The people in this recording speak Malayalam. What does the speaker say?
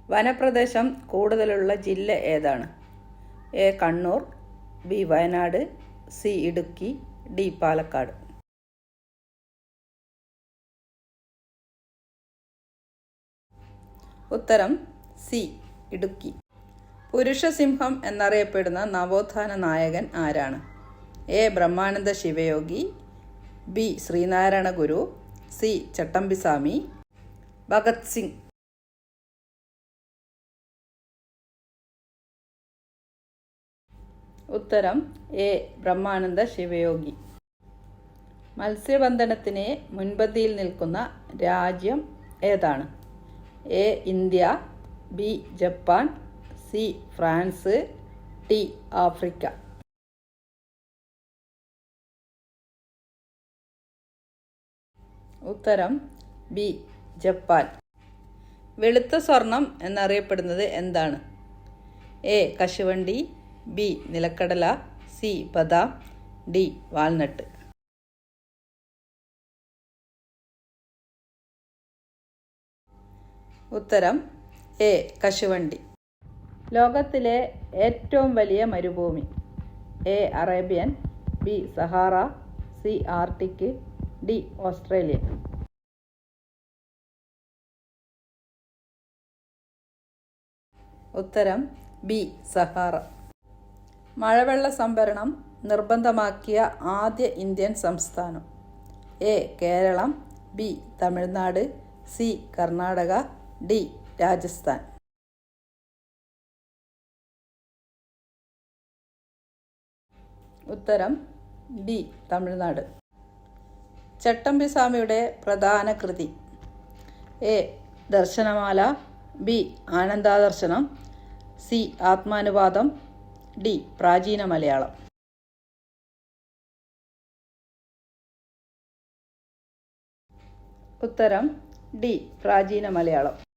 വനപ്രദേശം കൂടുതലുള്ള ജില്ല ഏതാണ്? A. Kannur, B. Wayanad, C. Idukki, D. Palakkad. ഉത്തരം സി. ഇടുക്കി. പുരുഷസിംഹം എന്നറിയപ്പെടുന്ന നവോത്ഥാന നായകൻ ആരാണ്? A. Brahmananda Sivayogi, B. Sreenarayana Guru, C. Chattampiswami, Bhagat Singh. ഉത്തരം എ. ബ്രഹ്മാനന്ദ ശിവയോഗി. മത്സ്യബന്ധനത്തിന് മുൻപന്തിയിൽ നിൽക്കുന്ന രാജ്യം ഏതാണ്? A. India, B. Japan, C. France, D. Africa. ഉത്തരം ബി. ജപ്പാൻ. വെളുത്ത സ്വർണം എന്നറിയപ്പെടുന്നത് എന്താണ്? എ. കശുവണ്ടി, ബി. നിലക്കടല, സി. ബദാം, ഡി. വാൽനട്ട്. ഉത്തരം എ. കശുവണ്ടി. ലോകത്തിലെ ഏറ്റവും വലിയ മരുഭൂമി? A. Arabian, B. Sahara, C. Arctic, D. Australia. ഉത്തരം ബി. സഹാറ. മഴവെള്ള സംഭരണം നിർബന്ധമാക്കിയ ആദ്യ ഇന്ത്യൻ സംസ്ഥാനം? A. Kerala, B. Tamil Nadu, C. Karnataka, D. Rajasthan. ഉത്തരം ബി. തമിഴ്നാട്. ചട്ടമ്പിസ്വാമിയുടെ പ്രധാന കൃതി? A. Darsanamala, B. Anandadarsanam, C. Atmanuvadam, D. Pracheena Malayalam. ഉത്തരം ഡി. പ്രാചീന മലയാളം.